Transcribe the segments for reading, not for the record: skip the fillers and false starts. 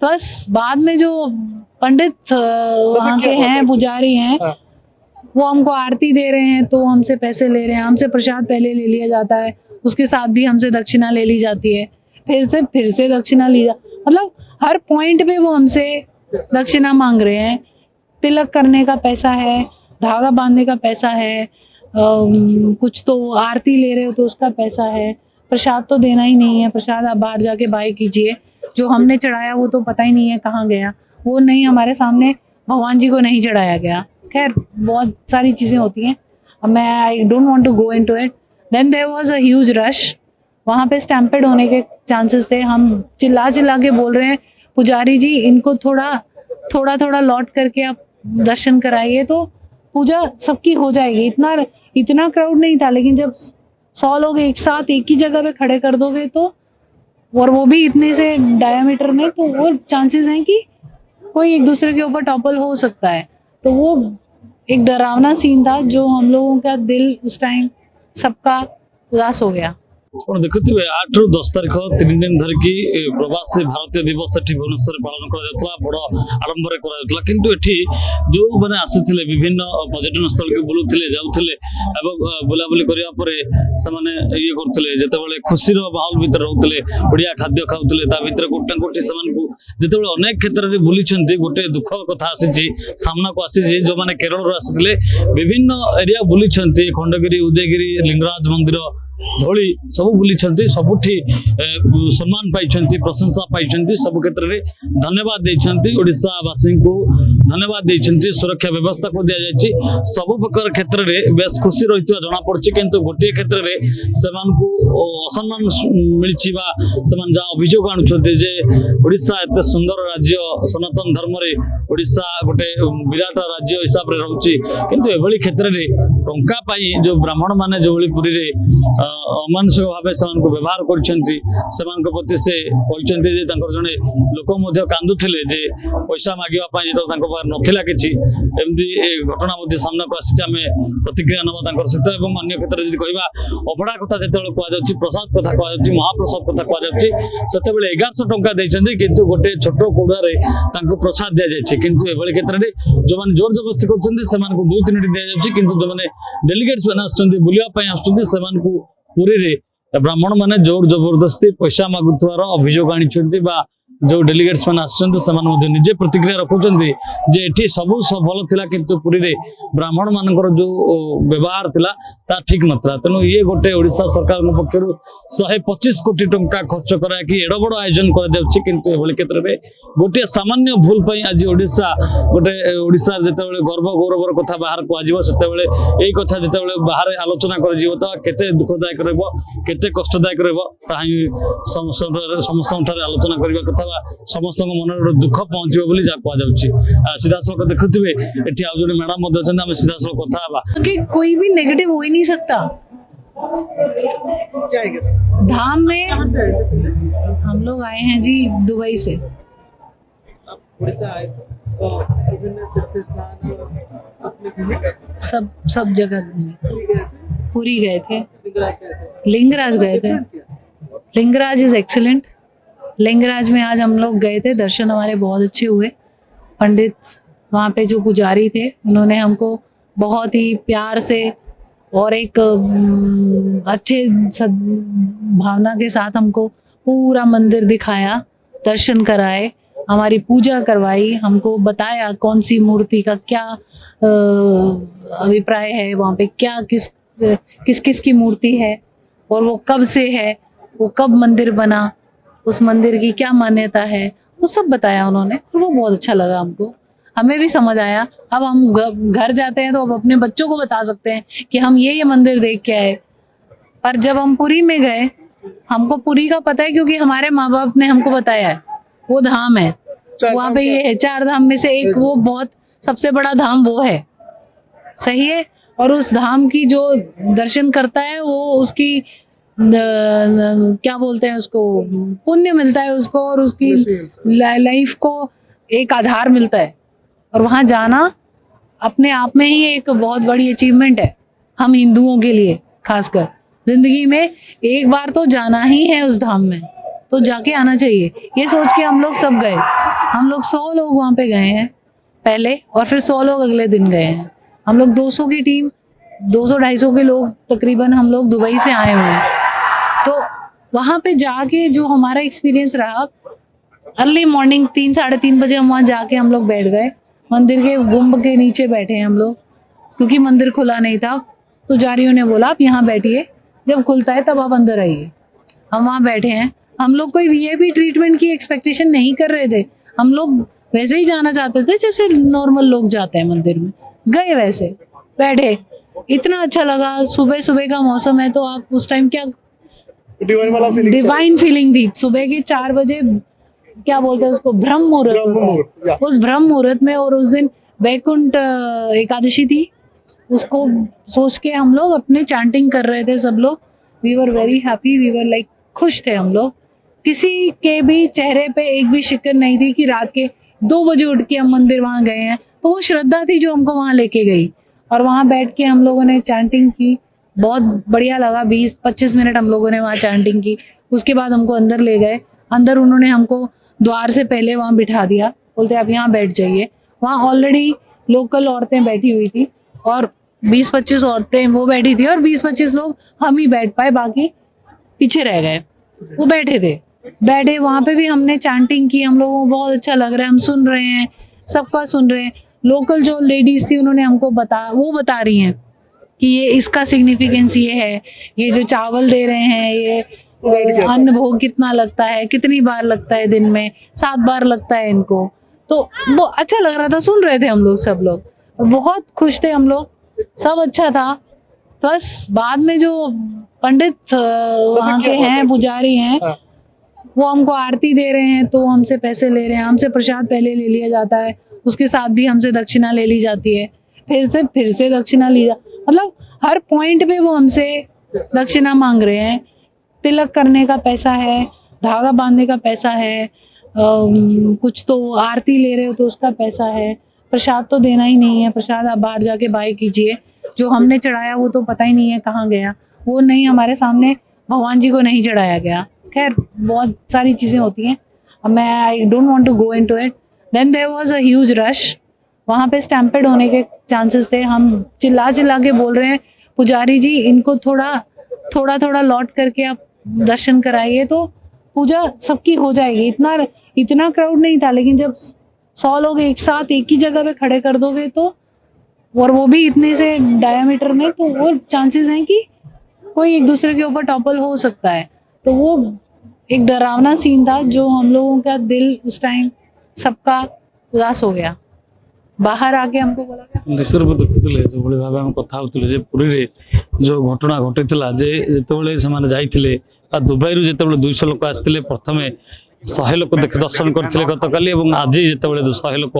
बस बाद में जो पंडित वहाँ के हैं, पुजारी हैं, वो हमको आरती दे रहे हैं तो हमसे पैसे ले रहे हैं। हमसे प्रसाद पहले ले लिया जाता है, उसके साथ भी हमसे दक्षिणा ले ली जाती है, फिर से दक्षिणा मतलब हर पॉइंट पे वो हमसे दक्षिणा मांग रहे हैं। तिलक करने का पैसा है, धागा बांधने का पैसा है, कुछ तो आरती ले रहे हो तो उसका पैसा है। प्रसाद तो देना ही नहीं है, प्रसाद आप बाहर जाके बाय कीजिए। जो हमने चढ़ाया वो तो पता ही नहीं है कहाँ गया, वो नहीं, हमारे सामने भगवान जी को नहीं चढ़ाया गया। खैर बहुत सारी चीज़ें होती हैं, अब मैं I don't want to go into it. Then there was a huge rush, वहाँ पे स्टैम्पेड होने के चांसेस थे। हम चिल्ला चिल्ला के बोल रहे हैं, पुजारी जी इनको थोड़ा लौट करके आप दर्शन कराइए तो पूजा सबकी हो जाएगी। इतना क्राउड नहीं था, लेकिन जब 100 लोग एक साथ एक ही जगह पे खड़े कर दोगे तो, और वो भी इतने से डायमीटर में, तो वो चांसेस हैं कि कोई एक दूसरे के ऊपर टॉपल हो सकता है। तो वो एक डरावना सीन था जो हम लोगों का दिल उस टाइम सबका उदास हो गया। देखुवे 8 ରୁ 10 तारीख 3 दिन धरिकी प्रवासी भारतीय दिवस एठी भुवनेश्वर पालन करा बड़ आडंबर करा, किंतु एठी जो माने आसीथिले विभिन्न पर्यटन स्थल के बुलुथिले जाउथिले एवं बुलाबुली करिया परे समाने ये करथिले, जेतेबेले खुशी रो माहौल भीतर रहउथिले, बढ़िया खाद्य खाउथिले, ता भीतर कोटा कोटी समान को जेतेबेले अनेक क्षेत्र रे बुलिछन्ती। गोटे दुख कथा आसीछि सामना को आसीछि, जो माने केरल रो आसीथिले विभिन्न एरिया बुलिछन्ती, खंडगिरी, उदयगिरी, लिंगराज मंदिर, धोली सब बुली सबुठी सम्मान पाई, प्रशंसा पाई, सब क्षेत्र में धन्यवाद देइछन्ती। ओडिशावासी को धन्यवाद देइछन्ती। सुरक्षा व्यवस्था को दिया जायछि, सब प्रकार क्षेत्र में बेस खुशी रहितवा जणा पड़छि, किंतु गोटे क्षेत्र में सेमान को असम्मान मिलछि बा सेमान जा अभियोग आनुछन्ती जे ओडिशा एते सुंदर राज्य, सनातन धर्म रे ओडिशा गोटे विराट राज्य हिसाब रे रहउछि, किंतु एभली क्षेत्र में टंका पाई जो ब्राह्मण माने जो पुरी रे अमानुषिक भाव से व्यवहार करछन्ती, सेमान प्रति से कहते जड़े लोक कांदुले जे पैसा मागे जो नथिला किछि एमती घटना सामना को आसी, आम प्रतिक्रिया नवा सहित। अन्य क्षेत्र में कहवा अभड़ा कथा जो कहुच्छी, प्रसाद कथा कहुच्छी, महाप्रसाद कथा कहुच्छी, से 1100 टंका देते किंतु गोटे छोट कौड़े प्रसाद दि जाए, किंतु एभली क्षेत्र में जो मैंने जोर जबरदस्ती कर 2-3 दि जाए, किंतु जो मैंने डेलीगेट्स मैंने बुलावाई आसुच्च पुरी रे ब्राह्मण माने जोर जबरदस्ती पैसा मागुथवार अभियोग आनी बा जो डेलीगेट्स मैंने आसुच्च निजे प्रतिक्रिया रखुच्च जे एठी सबू भल थिला, किंतु पुरी रे ब्राह्मण मानकर जो व्यवहार थिला ता ठीक नथला। तेणु ये गोटे ओडिशा सरकार पक्षर 125 कोटी टंका खर्च करा कि एड़ बड़ आयोजन कर जाउछि, किंतु एभली क्षेत्र में गोटे सामान्य भूल पई आज ओडिशा गोटे ओडिशा जेतेबेले गर्व गौरवर कथा बाहर को आजिवो, सेतेबेले एई कथा जेतेबेले बाहर आलोचना कर जीवो त केते दुखदायक रहबो, केते कष्टदायक रहबो, ताही समस्त आलोचना करबा कथा, समस्त मन दुख पहुंचो बोली जा कह जाउछि। सीधासलख देखुथिबे एठी आ जोडी मैडम मध्य अछन, हम सीधासलख कथा हबा कि कोई भी नेगेटिव हो ही नहीं सकता। धाम में हम लोग आए हैं जी दुबई से, सब जगह घूमे, पूरी गए थे, लिंगराज गए थे। Lingaraj is excellent. लिंगराज में आज हम लोग गए थे, दर्शन हमारे बहुत अच्छे हुए। पंडित वहाँ पे जो पुजारी थे उन्होंने हमको बहुत ही प्यार से और एक अच्छे भावना के साथ हमको पूरा मंदिर दिखाया, दर्शन कराए, हमारी पूजा करवाई, हमको बताया कौन सी मूर्ति का क्या अभिप्राय है, वहाँ पे क्या किस की मूर्ति है और वो कब से है, वो कब मंदिर बना, उस मंदिर की क्या मान्यता है, वो सब बताया उन्होंने। और वो बहुत अच्छा लगा हमको, हमें भी समझ आया। अब हम घर जाते हैं तो अब अपने बच्चों को बता सकते हैं कि हम ये मंदिर देख के आए। पर जब हम पुरी में गए, हमको पुरी का पता है क्योंकि हमारे माँ बाप ने हमको बताया है, वो धाम है वहाँ पे, ये है 4 धाम में से एक, वो बहुत सबसे बड़ा धाम वो है, सही है। और उस धाम की जो दर्शन करता है वो उसकी क्या बोलते हैं उसको, पुण्य मिलता है उसको, और उसकी लाइफ को एक आधार मिलता है। और वहाँ जाना अपने आप में ही एक बहुत बड़ी अचीवमेंट है हम हिंदुओं के लिए, खासकर जिंदगी में एक बार तो जाना ही है उस धाम में, तो जाके आना चाहिए। ये सोच के हम लोग सब गए। हम लोग 100 लोग वहाँ पे गए हैं पहले, और फिर 100 लोग अगले दिन गए हैं। हम लोग 200 की टीम, 200-250 के लोग तकरीबन हम लोग दुबई से आए हुए हैं। तो वहाँ पे जाके जो हमारा एक्सपीरियंस रहा, अर्ली मॉर्निंग 3-3:30 बजे हम वहाँ जाके हम लोग बैठ गए मंदिर के गुम्ब के नीचे बैठे हैं हम लोग, क्योंकि मंदिर खुला नहीं था। पुजारियों ने बोला आप यहाँ बैठिए, जब खुलता है तब आप अंदर आइए। हम वहाँ बैठे हैं। हम लोग कोई वीआईपी ट्रीटमेंट की एक्सपेक्टेशन नहीं कर रहे थे, हम लोग वैसे ही जाना चाहते थे जैसे नॉर्मल लोग जाते हैं मंदिर में। गए वैसे, बैठे, इतना अच्छा लगा। सुबह सुबह का मौसम है तो आप उस टाइम क्या डिवाइन फीलिंग थी। सुबह के 4 बजे क्या बोलते हैं उसको, ब्रह्म मुहूर्त होता है। उस ब्रह्म मुहूर्त में, और उस दिन वैकुंठ एकादशी थी, उसको सोच के हम लोग अपने चैंटिंग कर रहे थे सब लोग। We were very happy, we were like, खुश थे हम लोग। किसी के भी चेहरे पे एक भी शिकन नहीं थी कि रात के 2 बजे उठ के हम मंदिर वहाँ गए हैं। तो वो श्रद्धा थी जो हमको वहाँ लेके गई, और वहाँ बैठ के हम लोगों ने चैंटिंग की। बहुत बढ़िया लगा। 20-25 मिनट हम लोगों ने वहाँ चैंटिंग की। उसके बाद हमको अंदर ले गए। अंदर उन्होंने हमको द्वार से पहले वहाँ बिठा दिया, बोलते आप यहाँ बैठ जाइए। वहाँ ऑलरेडी लोकल औरतें बैठी हुई थी, और 20-25 औरतें वो बैठी थी, और 20-25 लोग हम ही बैठ पाए, बाकी पीछे रह गए। वो बैठे वहाँ पे भी हमने चैंटिंग की। हम लोगों को बहुत अच्छा लग रहा है, हम सुन रहे हैं, सबका सुन रहे हैं। लोकल जो लेडीज थी उन्होंने हमको बता रही हैं कि ये इसका सिग्निफिकेंस ये है, ये जो चावल दे रहे हैं, ये अन्न भोग कितना लगता है, कितनी बार लगता है, दिन में 7 बार लगता है इनको। तो वो अच्छा लग रहा था, सुन रहे थे हम लोग, सब लोग बहुत खुश थे हम लोग, सब अच्छा था। बस बाद में जो पंडित वहाँ के हैं, पुजारी हैं, वो हमको आरती दे रहे हैं तो हमसे पैसे ले रहे हैं। हमसे प्रसाद पहले ले लिया जाता है, उसके साथ भी हमसे दक्षिणा ले ली जाती है, फिर से दक्षिणा मतलब हर पॉइंट पे वो हमसे दक्षिणा मांग रहे हैं। तिलक करने का पैसा है, धागा बांधने का पैसा है, कुछ तो आरती ले रहे हो तो उसका पैसा है। प्रसाद तो देना ही नहीं है, प्रसाद आप बाहर जाके बाय कीजिए। जो हमने चढ़ाया वो तो पता ही नहीं है कहाँ गया, वो नहीं, हमारे सामने भगवान जी को नहीं चढ़ाया गया। खैर बहुत सारी चीज़ें होती हैं, मैं I don't want to go into it. Then there was a huge rush, वहाँ पे स्टैम्पेड होने के चांसेस थे। हम चिल्ला के बोल रहे हैं, पुजारी जी इनको थोड़ा लौट करके आप दर्शन कराइए तो पूजा सबकी हो जाएगी। इतना क्राउड नहीं था, लेकिन जब 100 लोग एक साथ एक ही जगह पे खड़े कर दोगे तो, और वो भी इतने से डायमीटर में, तो वो चांसेस हैं कि कोई एक दूसरे के ऊपर टॉपल हो सकता है। तो वो एक डरावना सीन था, जो हम लोगों का दिल उस टाइम सबका उदास हो गया। बाहर आके हमको बोला देशर देखुले जो भली भाबे हम कथा होतले जे पुरी रे जो घटना घटितला जे जेतेबेले समाने जाइथिले आ दुबई रु जेतेबेले 200 लोक आस्थिले, प्रथमे 100 लोक देख दर्शन करथिले गतकाली, एवं आज जेतेबेले 100 लोक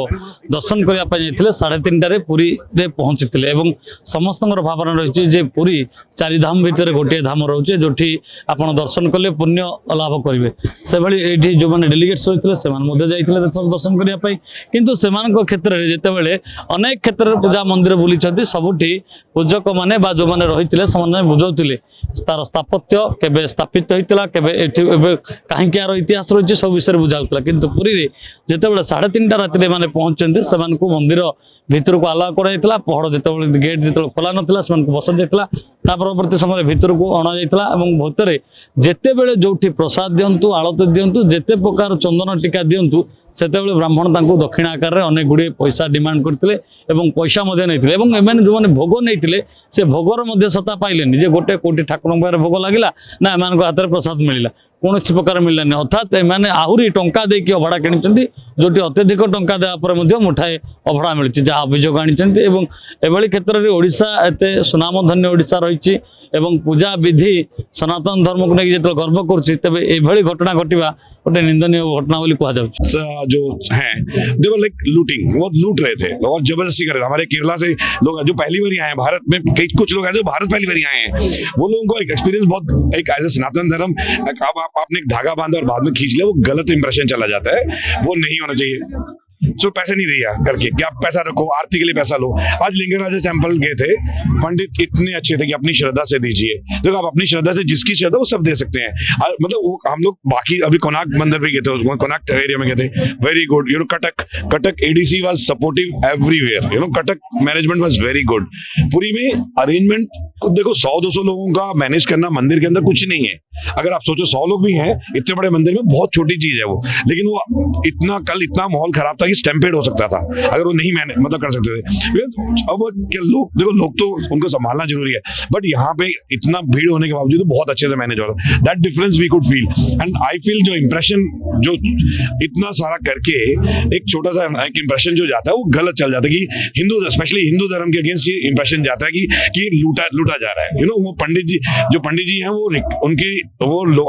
दर्शन करिया पय जाइथिले 3:30 रे पुरी रे पहुंचिथिले। एवं समस्तଙ୍କର भावना रहिछि जे पुरी 4 धाम भितर गोटे धाम रहउछि जोठी आपण दर्शन कले पुण्य लाभ करिवे। से भली एठी जो माने डेलीगेट्स होइथिले सेमान मध्ये जाइथिले दर्शन करिया पय, किंतु सेमानक क्षेत्र रे जेतेबेले अनेक क्षेत्र रे पूजा मंदिर बुली छथि, सबुठी पूजक माने बा जो माने रहिथिले समाने बुझौथिले तार स्थापत्य केबे स्थापित होइतिला, केबे एठी एबे काहे के आरो इतिहास रहिछि सब विषय बुझाउतला। किंतु पुरी रे जेतेबेले 3:30 राति माने पहुंचते सेमान को मंदिर भीतर को अलाउ कराइतला। पहड़ जेतेबेले गेट जेतेबेले खोला नथिला सेमान को बसा जाइतला, ता परवर्ती समय भीतर को अणा जाइतला। एवं भीतर जेतेबेले जोठी प्रसाद दियंतु, आळत दियंतु, जेते प्रकार चंदन टीका दियंतु, सेतेबेले ब्राह्मण तांको दक्षिण आकार रे अनेक गुडी पैसा डिमांड करथिले एवं पैसा मध्ये नैथिले। एवं एमाने जो माने भोग नैथिले से भोगर मध्ये सता पाइलेनी जे गोटे कोटी ठाकुरन बारे भोग लागिला ना एमान को हाथ प्रसाद मिलिला, कौन प्रकार मिललानी। अर्थात एमाने आहुरी टंका देकी अभड़ा किनिचंती, जोटी अत्यधिक टंका देवा पर मध्ये मुठाए अभड़ा मिलछि जा अभियोग आनिचंती। एवं एभली क्षेत्र रे ओडिशा एते सुनामधन्य ओडिशा रहिछि एवं पूजा विधि सनातन धर्म को लेकर जो गर्व करछि, तबे एभली घटना घटिबा गोटे निंदनीय घटना बोली कहा जाउछि। जो हैं दे वर लाइक लूटिंग, वो लूट रहे थे और जबरदस्ती कर रहे थे। हमारे केरला से लोग जो पहली बार आए हैं भारत में, कई कुछ लोग हैं जो भारत पहली बार आए हैं, वो लोगों को एक एक्सपीरियंस बहुत एक एज ए सनातन धर्म आपने एक धागा बांधा और बाद में खींच लिया, वो गलत इंप्रेशन चला जाता है, वो नहीं होना चाहिए। सो पैसे नहीं दिया करके कि आप पैसा रखो, आरती के लिए पैसा लो। आज लिंगराज टेम्पल गए थे, पंडित इतने अच्छे थे कि अपनी श्रद्धा से दीजिए। देखो आप अपनी श्रद्धा से, जिसकी श्रद्धा वो सब दे सकते हैं। मतलब वो हम लोग बाकी अभी कोणार्क मंदिर पे गए थे, कोणार्क एरिया में गए थे, very good. You know Cuttack ADC was supportive everywhere. You know Cuttack management was very good. Puri में अरेंजमेंट देखो, 100-200 लोगों का मैनेज करना मंदिर के अंदर कुछ नहीं है। अगर आप सोचो 100 लोग भी हैं इतने बड़े मंदिर में, बहुत छोटी चीज है वो। लेकिन वो इतना कल इतना माहौल खराब था कि स्टैम्पेड हो सकता था अगर वो नहीं मैनेज मतलब कर सकते थे। अब लोग देखो, लोग तो उनको संभालना जरूरी है, बट यहाँ पे इतना भीड़ होने के बावजूद बहुत अच्छे से मैनेज हो रहा था। That difference we could feel and I feel जो इंप्रेशन जो इतना सारा करके एक छोटा सा एक इंप्रेशन जो जाता है वो गलत चल जाता है कि हिंदू, स्पेशली हिंदू धर्म के अगेंस्ट ये इंप्रेशन जाता है कि लूटा जा रहा है। यू नो वो पंडित जी हैं वो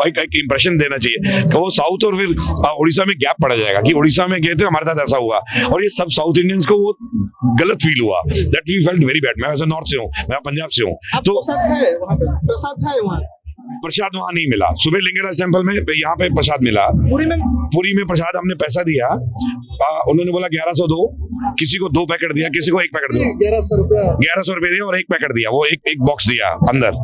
एक इंप्रेशन देना चाहिए। तो वो साउथ और फिर उड़ीसा में गैप पड़ जाएगा कि उड़ीसा में गए थे हमारे साथ ऐसा हुआ, और ये सब साउथ इंडियंस को वो गलत फील हुआ। That we felt very bad. मैं वैसे नॉर्थ से हूँ, मैं पंजाब से हूँ, तो प्रसाद खाए वहाँ प्रसाद वहां नहीं मिला। सुबह लिंगराज टेम्पल में यहाँ पे प्रसाद मिला। पूरी में प्रसाद हमने पैसा दिया, उन्होंने बोला 1100 दो, किसी को 2 पैकेट दिया, किसी को 1 पैकेट दिया। 1100 रुपए दिया और 1 पैकेट दिया, वो एक बॉक्स दिया अंदर,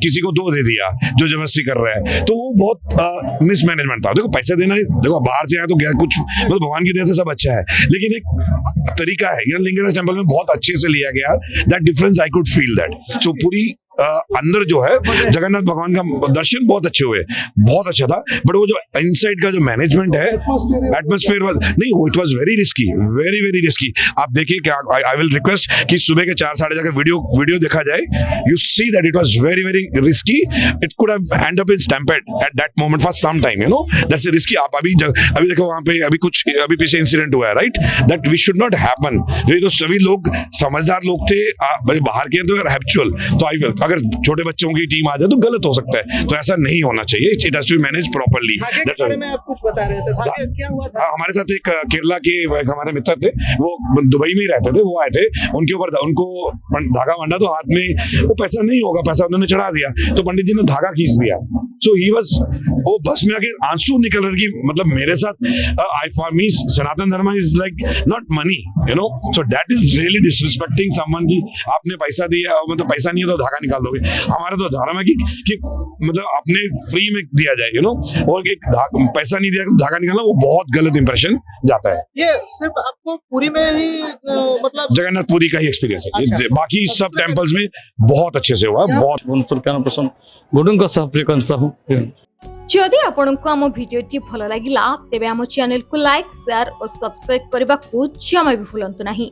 किसी को 2 दे दिया जो जबरदस्ती कर रहे हैं। तो वो बहुत मिसमैनेजमेंट था। देखो पैसे देना, देखो बाहर से आए तो कुछ मतलब भगवान की दया से सब अच्छा है, लेकिन एक तरीका है। लिंगराज टेम्पल में बहुत अच्छे से लिया गया। That difference I could feel that. So पूरी अंदर जो है जगन्नाथ भगवान का दर्शन बहुत अच्छे हुए, बहुत अच्छा था, बट वो जो इनसाइड का जो मैनेजमेंट है, एटमॉस्फेयर नहीं, वो it was very risky, very very risky. आप देखिए क्या, आई विल रिक्वेस्ट कि सुबह के 4-4:30 का वीडियो देखा जाए, you see that it was very very risky. It could have end up in stampede at that moment for some time, you know that's risky. आप अभी देखो वहां पे अभी पीछे इंसिडेंट हुआ है, right, that we should not happen. ये तो सभी लोग समझदार लोग थे, बाहर के तो हैबिचुअल, तो आई विल, अगर छोटे बच्चों की टीम आ जाए तो गलत हो सकता है, तो ऐसा नहीं होना चाहिए। It has to be manage properly. आप कुछ बता रहे थे, क्या हुआ था? हमारे साथ एक केरला के हमारे मित्र थे, वो दुबई में ही रहते थे, वो आए थे, उनके ऊपर उनको धागा बांधा, तो हाथ में वो पैसा नहीं होगा, पैसा उन्होंने चढ़ा दिया, तो पंडित जी ने धागा खींच दिया। सो ही वाज, वो बस में आके आंसू निकल रहे कि मतलब मेरे साथ, फॉर मी सनातन धर्म is like not money, you know, so that is really disrespecting someone की आपने पैसा दिया, मतलब पैसा नहीं है तो धागा निकाल दोगे। हमारा तो धर्म है कि मतलब अपने फ्री में दिया जाए, यू नो, और एक पैसा नहीं दिया धागा निकालना, वो बहुत गलत इंप्रेशन जाता है। ये सिर्फ आपको पुरी में ही मतलब जगन्नाथ पुरी का ही एक्सपीरियंस है। अच्छा। बाकी सब टेम्पल्स में बहुत अच्छे से हुआ, बहुत। भुवनेश्वर गुडुंग प्रियकांशा हूँ। जदि आपंक आम भिडी भल लगा तेब आम चैनल को लाइक, शेयर और सब्सक्राइब करने को जमा भी भूलु नहीं।